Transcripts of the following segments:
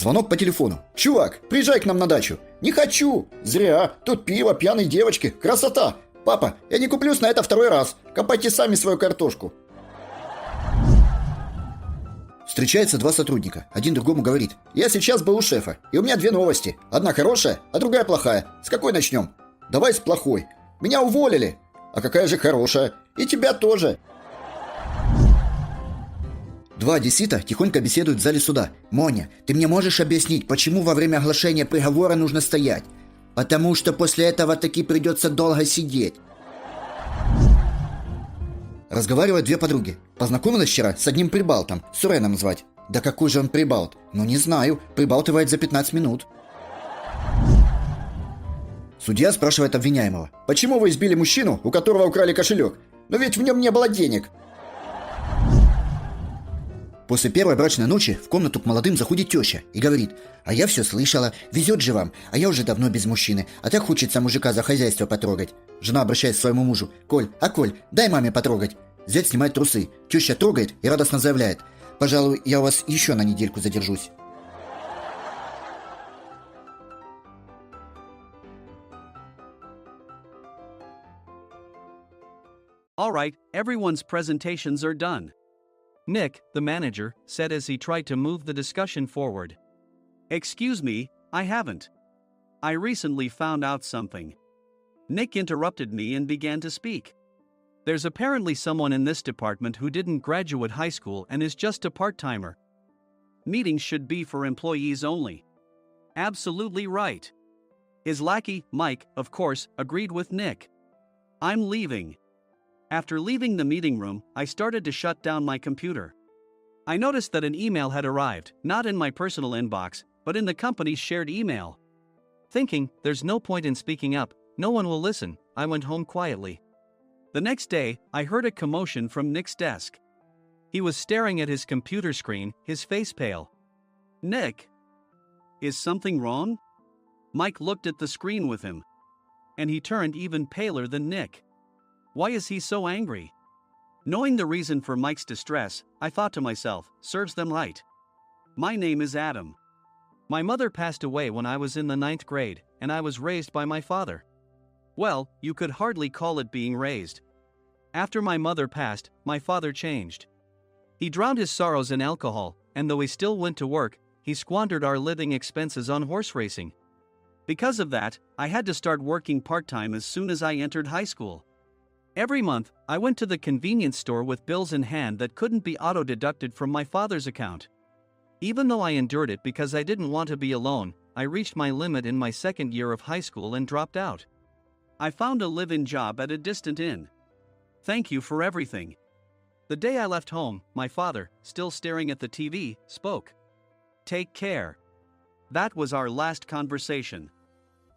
Звонок по телефону. «Чувак, приезжай к нам на дачу». «Не хочу». «Зря. Тут пиво, пьяные девочки. Красота». «Папа, я не куплюсь на это второй раз. Копайте сами свою картошку». Встречаются два сотрудника. Один другому говорит: «Я сейчас был у шефа, и у меня две новости. Одна хорошая, а другая плохая. С какой начнем?» «Давай с плохой. Меня уволили». «А какая же хорошая?» «И тебя тоже». Два одессита тихонько беседуют в зале суда. «Моня, ты мне можешь объяснить, почему во время оглашения приговора нужно стоять?» «Потому что после этого таки придется долго сидеть». Разговаривают две подруги. «Познакомилась вчера с одним прибалтом, Суреном звать». «Да какой же он прибалт?» «Ну не знаю, прибалтывает за 15 минут». Судья спрашивает обвиняемого: «Почему вы избили мужчину, у которого украли кошелек? Но ведь в нем не было денег». После первой брачной ночи в комнату к молодым заходит теща и говорит: «А я все слышала, везет же вам, а я уже давно без мужчины, а так хочется мужика за хозяйство потрогать». Жена обращается к своему мужу: «Коль, дай маме потрогать». Зять снимает трусы, теща трогает и радостно заявляет: «Пожалуй, я у вас еще на недельку задержусь». All right, everyone's presentations are done. Nick, the manager, said as he tried to move the discussion forward. Excuse me, I haven't. I recently found out something. Nick interrupted me and began to speak. There's apparently someone in this department who didn't graduate high school and is just a part-timer. Meetings should be for employees only. Absolutely right. His lackey, Mike, of course, agreed with Nick. I'm leaving. After leaving the meeting room, I started to shut down my computer. I noticed that an email had arrived, not in my personal inbox, but in the company's shared email. Thinking, there's no point in speaking up, no one will listen, I went home quietly. The next day, I heard a commotion from Nick's desk. He was staring at his computer screen, his face pale. "Nick? Is something wrong?" Mike looked at the screen with him. And he turned even paler than Nick. Why is he so angry? Knowing the reason for Mike's distress, I thought to myself, serves them right. My name is Adam. My mother passed away when I was in the 9th grade, and I was raised by my father. Well, you could hardly call it being raised. After my mother passed, my father changed. He drowned his sorrows in alcohol, and though he still went to work, he squandered our living expenses on horse racing. Because of that, I had to start working part-time as soon as I entered high school. Every month, I went to the convenience store with bills in hand that couldn't be auto-deducted from my father's account. Even though I endured it because I didn't want to be alone, I reached my limit in my second year of high school and dropped out. I found a live-in job at a distant inn. Thank you for everything. The day I left home, my father, still staring at the TV, spoke. Take care. That was our last conversation.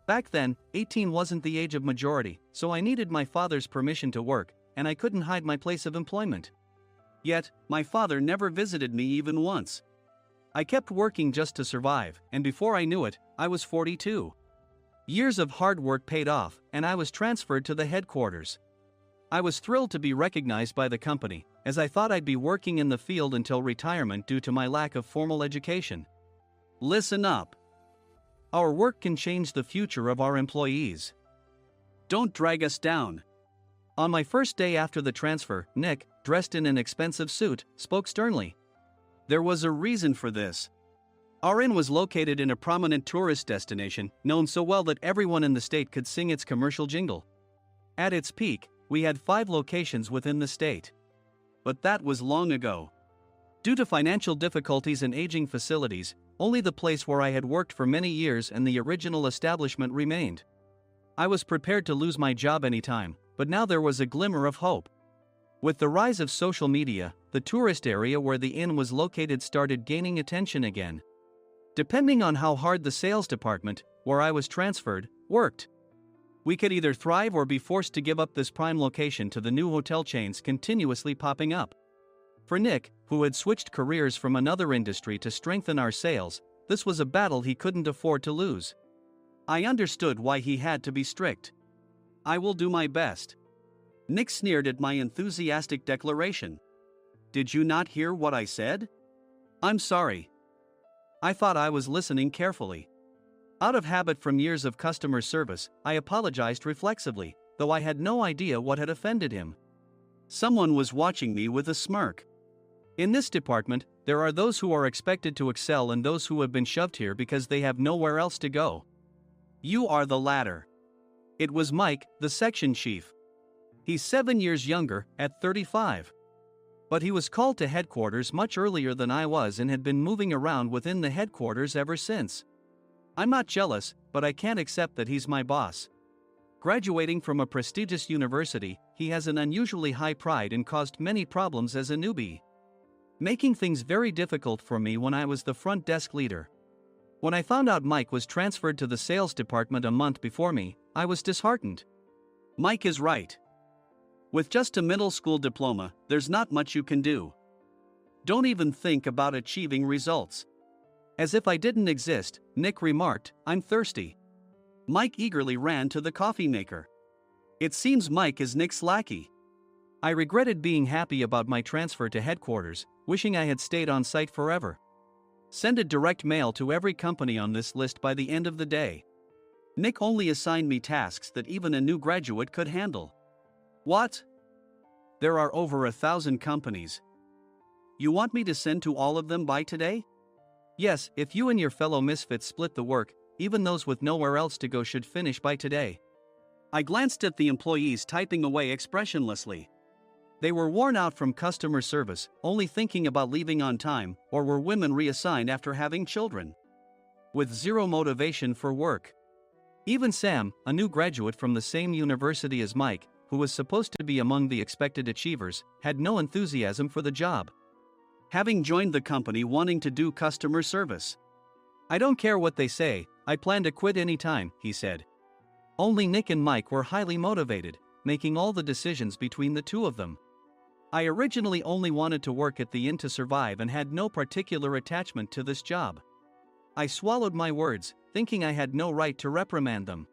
Back then, 18 wasn't the age of majority, so I needed my father's permission to work, and I couldn't hide my place of employment. Yet, my father never visited me even once. I kept working just to survive, and before I knew it, I was 42. Years of hard work paid off, and I was transferred to the headquarters. I was thrilled to be recognized by the company, as I thought I'd be working in the field until retirement due to my lack of formal education. Listen up. Our work can change the future of our employees. Don't drag us down. On my first day after the transfer, Nick, dressed in an expensive suit, spoke sternly. There was a reason for this. Our inn was located in a prominent tourist destination, known so well that everyone in the state could sing its commercial jingle. At its peak, we had 5 locations within the state. But that was long ago. Due to financial difficulties and aging facilities, only the place where I had worked for many years and the original establishment remained. I was prepared to lose my job anytime, but now there was a glimmer of hope. With the rise of social media, the tourist area where the inn was located started gaining attention again. Depending on how hard the sales department, where I was transferred, worked, we could either thrive or be forced to give up this prime location to the new hotel chains continuously popping up. For Nick, who had switched careers from another industry to strengthen our sales, this was a battle he couldn't afford to lose. I understood why he had to be strict. I will do my best. Nick sneered at my enthusiastic declaration. Did you not hear what I said? I'm sorry. I thought I was listening carefully. Out of habit from years of customer service, I apologized reflexively, though I had no idea what had offended him. Someone was watching me with a smirk. In this department, there are those who are expected to excel and those who have been shoved here because they have nowhere else to go. You are the latter. It was Mike, the section chief. He's 7 years younger, at 35. But he was called to headquarters much earlier than I was and had been moving around within the headquarters ever since. I'm not jealous, but I can't accept that he's my boss. Graduating from a prestigious university, he has an unusually high pride and caused many problems as a newbie, making things very difficult for me when I was the front desk leader. When I found out Mike was transferred to the sales department a month before me, I was disheartened. Mike is right. With just a middle school diploma, there's not much you can do. Don't even think about achieving results. As if I didn't exist, Nick remarked, "I'm thirsty." Mike eagerly ran to the coffee maker. It seems Mike is Nick's lackey. I regretted being happy about my transfer to headquarters, wishing I had stayed on site forever. Send a direct mail to every company on this list by the end of the day. Nick only assigned me tasks that even a new graduate could handle. What? There are over 1,000 companies. You want me to send to all of them by today? Yes, if you and your fellow misfits split the work, even those with nowhere else to go should finish by today. I glanced at the employees typing away expressionlessly. They were worn out from customer service, only thinking about leaving on time, or were women reassigned after having children, with zero motivation for work. Even Sam, a new graduate from the same university as Mike, who was supposed to be among the expected achievers, had no enthusiasm for the job, having joined the company wanting to do customer service. I don't care what they say, I plan to quit anytime, he said. Only Nick and Mike were highly motivated, making all the decisions between the two of them. I originally only wanted to work at the inn to survive and had no particular attachment to this job. I swallowed my words, thinking I had no right to reprimand them.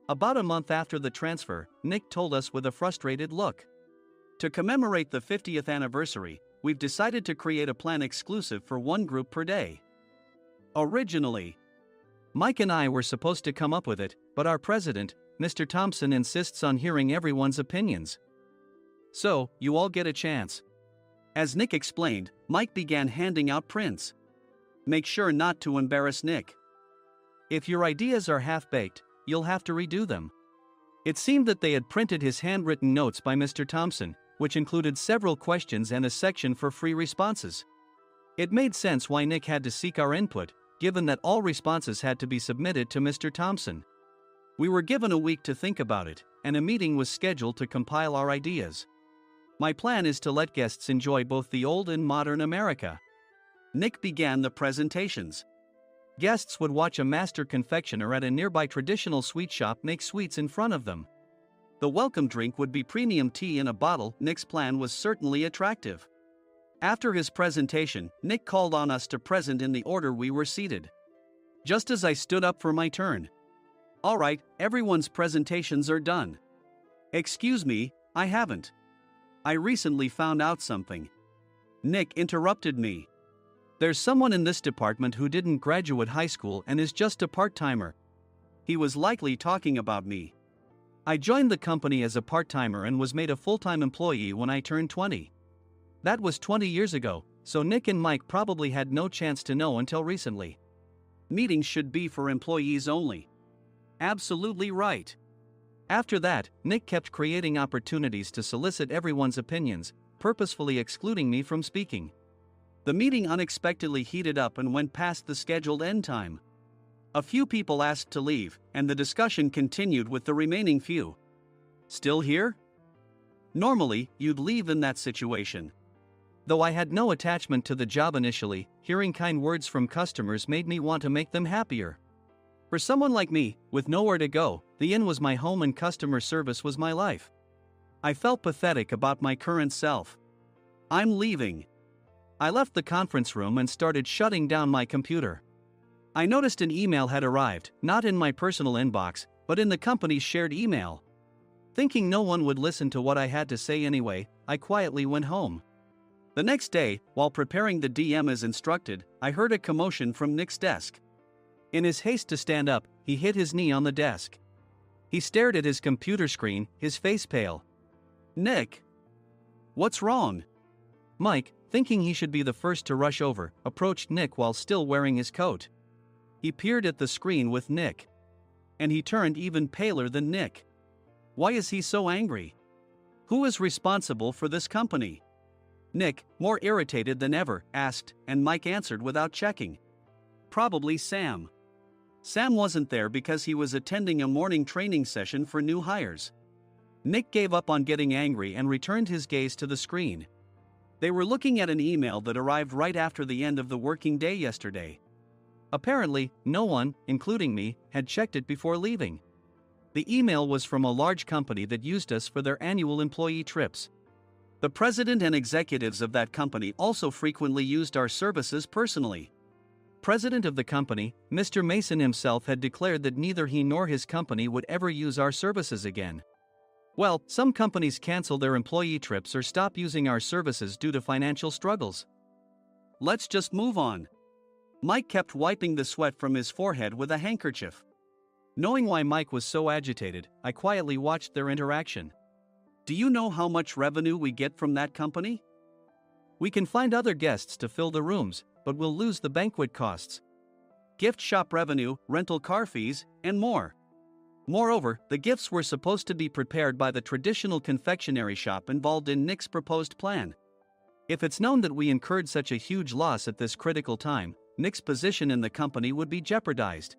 About a month after the transfer, Nick told us with a frustrated look. To commemorate the 50th anniversary, we've decided to create a plan exclusive for one group per day. Originally, Mike and I were supposed to come up with it, but our president, Mr. Thompson, insists on hearing everyone's opinions. So, you all get a chance. As Nick explained, Mike began handing out prints. Make sure not to embarrass Nick. If your ideas are half-baked, you'll have to redo them. It seemed that they had printed his handwritten notes by Mr. Thompson, which included several questions and a section for free responses. It made sense why Nick had to seek our input, given that all responses had to be submitted to Mr. Thompson. We were given a week to think about it, and a meeting was scheduled to compile our ideas. My plan is to let guests enjoy both the old and modern America. Nick began the presentations. Guests would watch a master confectioner at a nearby traditional sweet shop make sweets in front of them. The welcome drink would be premium tea in a bottle. Nick's plan was certainly attractive. After his presentation, Nick called on us to present in the order we were seated. Just as I stood up for my turn. All right, everyone's presentations are done. Excuse me, I haven't. I recently found out something. Nick interrupted me. There's someone in this department who didn't graduate high school and is just a part-timer. He was likely talking about me. I joined the company as a part-timer and was made a full-time employee when I turned 20. That was 20 years ago, so Nick and Mike probably had no chance to know until recently. Meetings should be for employees only. Absolutely right. After that, Nick kept creating opportunities to solicit everyone's opinions, purposefully excluding me from speaking. The meeting unexpectedly heated up and went past the scheduled end time. A few people asked to leave, and the discussion continued with the remaining few. Still here? Normally, you'd leave in that situation. Though I had no attachment to the job initially, hearing kind words from customers made me want to make them happier. For someone like me, with nowhere to go, the inn was my home and customer service was my life. I felt pathetic about my current self. I'm leaving. I left the conference room and started shutting down my computer. I noticed an email had arrived, not in my personal inbox, but in the company's shared email. Thinking no one would listen to what I had to say anyway, I quietly went home. The next day, while preparing the DM as instructed, I heard a commotion from Nick's desk. In his haste to stand up, he hit his knee on the desk. He stared at his computer screen, his face pale. "Nick! What's wrong?" Mike, thinking he should be the first to rush over, approached Nick while still wearing his coat. He peered at the screen with Nick. And he turned even paler than Nick. Why is he so angry? Who is responsible for this company? Nick, more irritated than ever, asked, and Mike answered without checking. Probably Sam. Sam wasn't there because he was attending a morning training session for new hires. Nick gave up on getting angry and returned his gaze to the screen. They were looking at an email that arrived right after the end of the working day yesterday. Apparently, no one, including me, had checked it before leaving. The email was from a large company that used us for their annual employee trips. The president and executives of that company also frequently used our services personally. President of the company, Mr. Mason himself, had declared that neither he nor his company would ever use our services again. Well, some companies cancel their employee trips or stop using our services due to financial struggles. Let's just move on. Mike kept wiping the sweat from his forehead with a handkerchief. Knowing why Mike was so agitated, I quietly watched their interaction. Do you know how much revenue we get from that company? We can find other guests to fill the rooms, but we'll lose the banquet costs, gift shop revenue, rental car fees, and more. Moreover, the gifts were supposed to be prepared by the traditional confectionery shop involved in Nick's proposed plan. If it's known that we incurred such a huge loss at this critical time, Nick's position in the company would be jeopardized.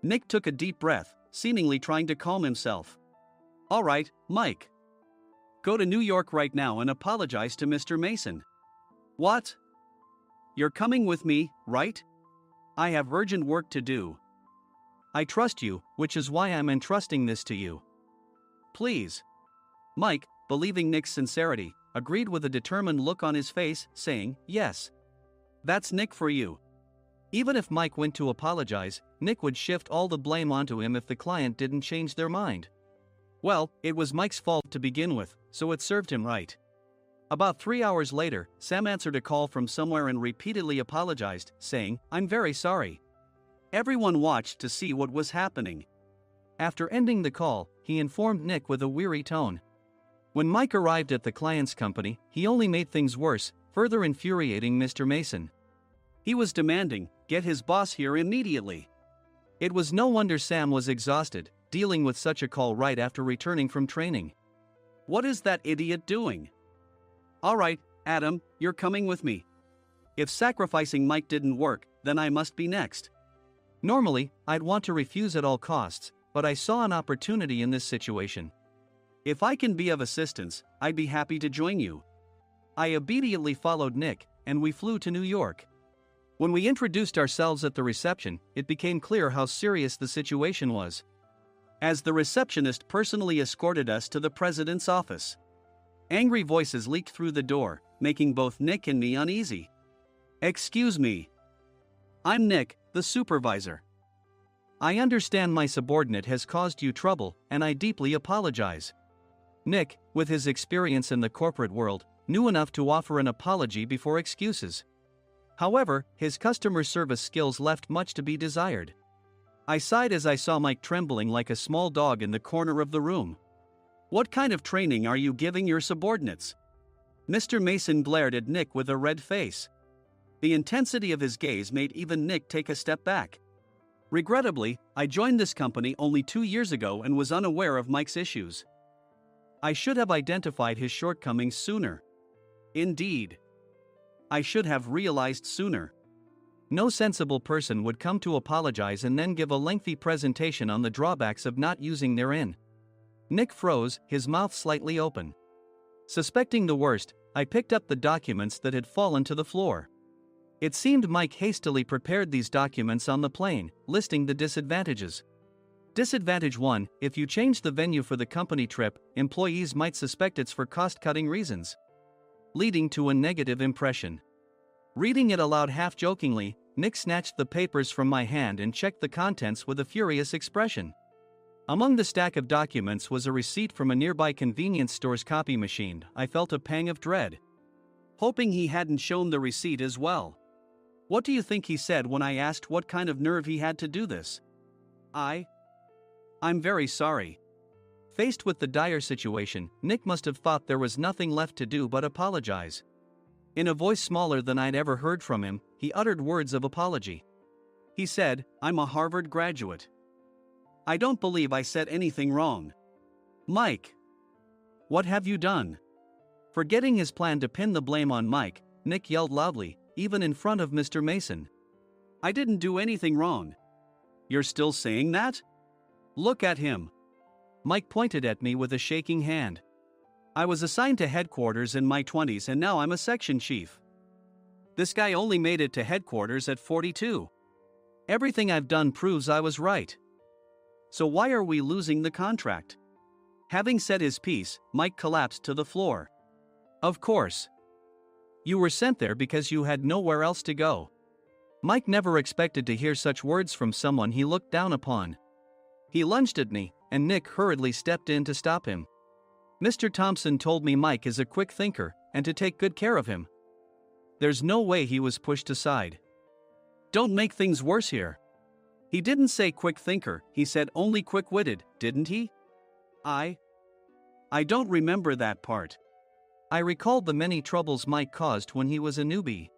Nick took a deep breath, seemingly trying to calm himself. All right, Mike. Go to New York right now and apologize to Mr. Mason. What? You're coming with me, right? I have urgent work to do. I trust you, which is why I'm entrusting this to you. Please. Mike, believing Nick's sincerity, agreed with a determined look on his face, saying, yes. That's Nick for you. Even if Mike went to apologize, Nick would shift all the blame onto him if the client didn't change their mind. Well, it was Mike's fault to begin with, so it served him right. About 3 hours later, Sam answered a call from somewhere and repeatedly apologized, saying, I'm very sorry. Everyone watched to see what was happening. After ending the call, he informed Nick with a weary tone. When Mike arrived at the client's company, he only made things worse, further infuriating Mr. Mason. He was demanding, get his boss here immediately. It was no wonder Sam was exhausted, dealing with such a call right after returning from training. What is that idiot doing? All right, Adam, you're coming with me. If sacrificing Mike didn't work, then I must be next. Normally, I'd want to refuse at all costs, but I saw an opportunity in this situation. If I can be of assistance, I'd be happy to join you. I obediently followed Nick, and we flew to New York. When we introduced ourselves at the reception, it became clear how serious the situation was, as the receptionist personally escorted us to the president's office. Angry voices leaked through the door, making both Nick and me uneasy. Excuse me. I'm Nick, the supervisor. I understand my subordinate has caused you trouble, and I deeply apologize. Nick, with his experience in the corporate world, knew enough to offer an apology before excuses. However, his customer service skills left much to be desired. I sighed as I saw Mike trembling like a small dog in the corner of the room. What kind of training are you giving your subordinates? Mr. Mason glared at Nick with a red face. The intensity of his gaze made even Nick take a step back. Regrettably, I joined this company only 2 years ago and was unaware of Mike's issues. I should have identified his shortcomings sooner. Indeed. I should have realized sooner. No sensible person would come to apologize and then give a lengthy presentation on the drawbacks of not using their in. Nick froze, his mouth slightly open. Suspecting the worst, I picked up the documents that had fallen to the floor. It seemed Mike hastily prepared these documents on the plane, listing the disadvantages. Disadvantage 1: if you change the venue for the company trip, employees might suspect it's for cost-cutting reasons, leading to a negative impression. Reading it aloud half-jokingly, Nick snatched the papers from my hand and checked the contents with a furious expression. Among the stack of documents was a receipt from a nearby convenience store's copy machine. I felt a pang of dread. hoping he hadn't shown the receipt as well. What do you think he said when I asked what kind of nerve he had to do this? I'm very sorry. Faced with the dire situation, Nick must have thought there was nothing left to do but apologize. In a voice smaller than I'd ever heard from him, he uttered words of apology. He said, "I'm a Harvard graduate. I don't believe I said anything wrong. Mike, what have you done?" Forgetting his plan to pin the blame on Mike, Nick yelled loudly, even in front of Mr. Mason. "I didn't do anything wrong." "You're still saying that? Look at him." Mike pointed at me with a shaking hand. "I was assigned to headquarters in my 20s and now I'm a section chief. This guy only made it to headquarters at 42. Everything I've done proves I was right. So why are we losing the contract?" Having said his piece, Mike collapsed to the floor. "Of course. You were sent there because you had nowhere else to go." Mike never expected to hear such words from someone he looked down upon. He lunged at me, and Nick hurriedly stepped in to stop him. "Mr. Thompson told me Mike is a quick thinker, and to take good care of him." There's no way he was pushed aside. "Don't make things worse here. He didn't say quick thinker, he said only quick-witted, didn't he?" I don't remember that part. I recalled the many troubles Mike caused when he was a newbie.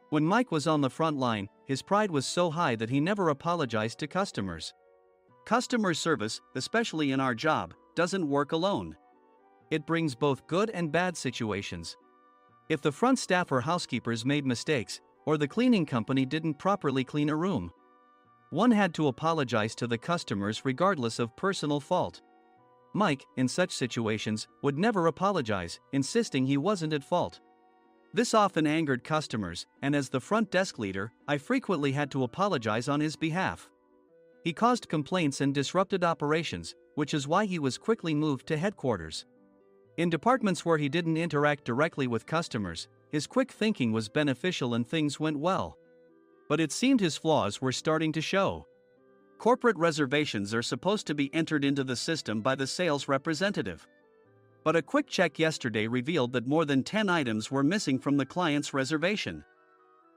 When Mike was on the front line, his pride was so high that he never apologized to customers. Customer service, especially in our job, doesn't work alone. It brings both good and bad situations. If the front staff or housekeepers made mistakes, or the cleaning company didn't properly clean a room, one had to apologize to the customers regardless of personal fault. Mike, in such situations, would never apologize, insisting he wasn't at fault. This often angered customers, and as the front desk leader, I frequently had to apologize on his behalf. He caused complaints and disrupted operations, which is why he was quickly moved to headquarters. In departments where he didn't interact directly with customers, his quick thinking was beneficial and things went well. But it seemed his flaws were starting to show. Corporate reservations are supposed to be entered into the system by the sales representative. But a quick check yesterday revealed that more than 10 items were missing from the client's reservation.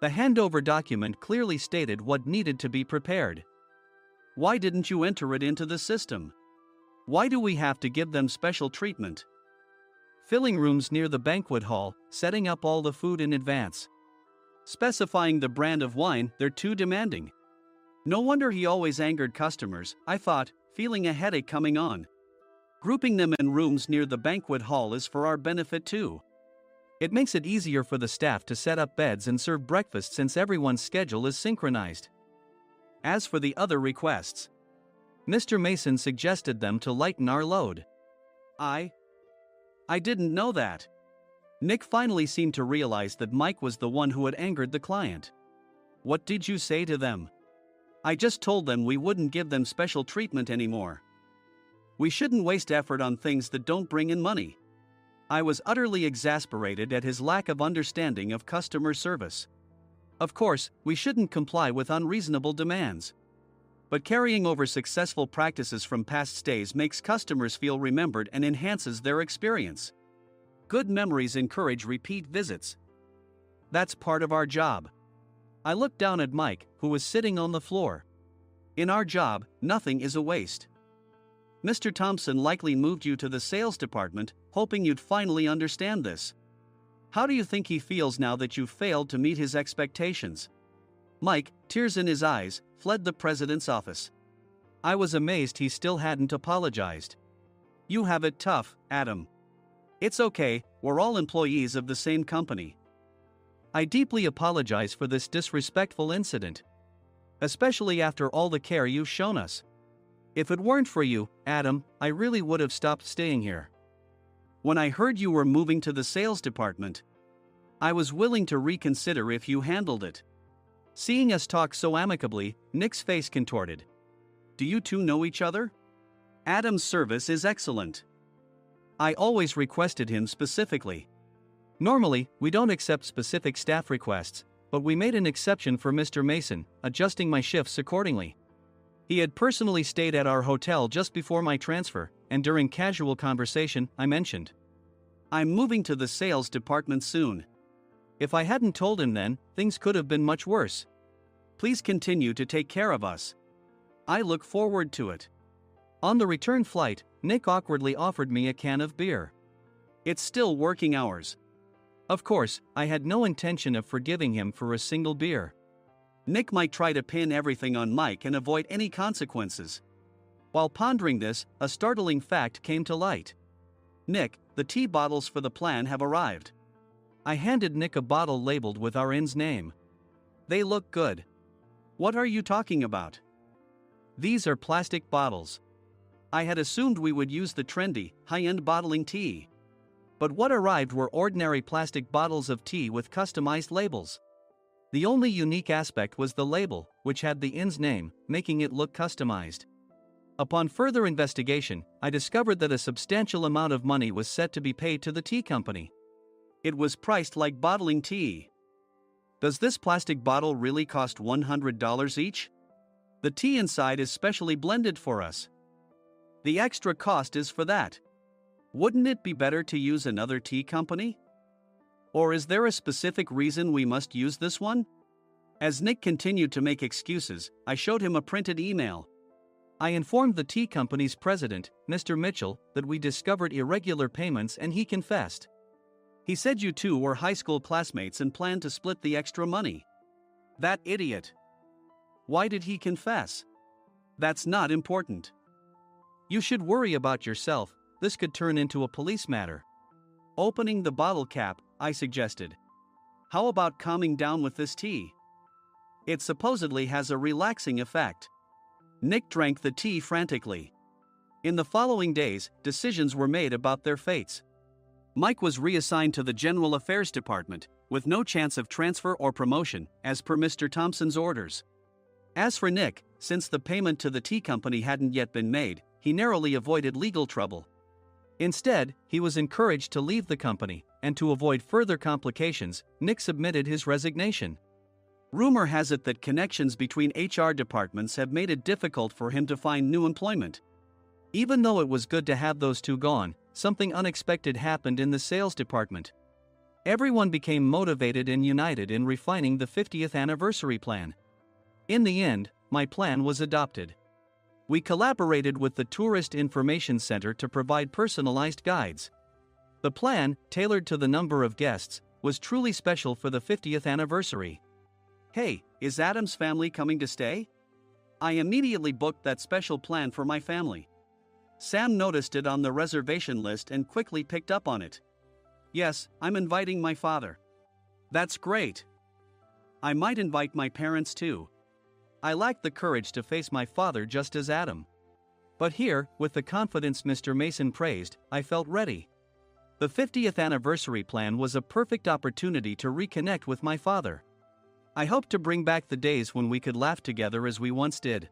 The handover document clearly stated what needed to be prepared. Why didn't you enter it into the system? Why do we have to give them special treatment? Filling rooms near the banquet hall, setting up all the food in advance. Specifying the brand of wine, they're too demanding. No wonder he always angered customers, I thought, feeling a headache coming on. Grouping them in rooms near the banquet hall is for our benefit too. It makes it easier for the staff to set up beds and serve breakfast since everyone's schedule is synchronized. As for the other requests, Mr. Mason suggested them to lighten our load. I didn't know that. Nick finally seemed to realize that Mike was the one who had angered the client. What did you say to them? I just told them we wouldn't give them special treatment anymore. We shouldn't waste effort on things that don't bring in money. I was utterly exasperated at his lack of understanding of customer service. Of course, we shouldn't comply with unreasonable demands. But carrying over successful practices from past stays makes customers feel remembered and enhances their experience. Good memories encourage repeat visits. That's part of our job. I looked down at Mike, who was sitting on the floor. In our job, nothing is a waste. Mr. Thompson likely moved you to the sales department, hoping you'd finally understand this. How do you think he feels now that you've failed to meet his expectations? Mike, tears in his eyes, fled the president's office. I was amazed he still hadn't apologized. You have it tough, Adam. It's okay, we're all employees of the same company. I deeply apologize for this disrespectful incident. Especially after all the care you've shown us. If it weren't for you, Adam, I really would have stopped staying here. When I heard you were moving to the sales department, I was willing to reconsider if you handled it. Seeing us talk so amicably, Nick's face contorted. Do you two know each other? Adam's service is excellent. I always requested him specifically. Normally, we don't accept specific staff requests, but we made an exception for Mr. Mason, adjusting my shifts accordingly. He had personally stayed at our hotel just before my transfer, and during casual conversation, I mentioned, I'm moving to the sales department soon. If I hadn't told him then, things could have been much worse. Please continue to take care of us. I look forward to it. On the return flight, Nick awkwardly offered me a can of beer. It's still working hours. Of course, I had no intention of forgiving him for a single beer. Nick might try to pin everything on Mike and avoid any consequences. While pondering this, a startling fact came to light. Nick, the tea bottles for the plan have arrived. I handed Nick a bottle labeled with our inn's name. They look good. What are you talking about? These are plastic bottles. I had assumed we would use the trendy, high-end bottling tea. But what arrived were ordinary plastic bottles of tea with customized labels. The only unique aspect was the label, which had the inn's name, making it look customized. Upon further investigation, I discovered that a substantial amount of money was set to be paid to the tea company. It was priced like bottling tea. Does this plastic bottle really cost $100 each? The tea inside is specially blended for us. The extra cost is for that. Wouldn't it be better to use another tea company? Or is there a specific reason we must use this one? As Nick continued to make excuses, I showed him a printed email. I informed the tea company's president, Mr. Mitchell, that we discovered irregular payments and he confessed. He said you two were high school classmates and planned to split the extra money. That idiot. Why did he confess? That's not important. You should worry about yourself, this could turn into a police matter. Opening the bottle cap, I suggested. How about calming down with this tea? It supposedly has a relaxing effect. Nick drank the tea frantically. In the following days, decisions were made about their fates. Mike was reassigned to the General Affairs Department, with no chance of transfer or promotion, as per Mr. Thompson's orders. As for Nick, since the payment to the tea company hadn't yet been made, he narrowly avoided legal trouble. Instead, he was encouraged to leave the company, and to avoid further complications, Nick submitted his resignation. Rumor has it that connections between HR departments have made it difficult for him to find new employment. Even though it was good to have those two gone, something unexpected happened in the sales department. Everyone became motivated and united in refining the 50th anniversary plan. In the end, my plan was adopted. We collaborated with the Tourist Information Center to provide personalized guides. The plan, tailored to the number of guests, was truly special for the 50th anniversary. Hey, is Adam's family coming to stay? I immediately booked that special plan for my family. Sam noticed it on the reservation list and quickly picked up on it. Yes, I'm inviting my father. That's great. I might invite my parents too. I lacked the courage to face my father just as Adam. But here, with the confidence Mr. Mason praised, I felt ready. The 50th anniversary plan was a perfect opportunity to reconnect with my father. I hoped to bring back the days when we could laugh together as we once did.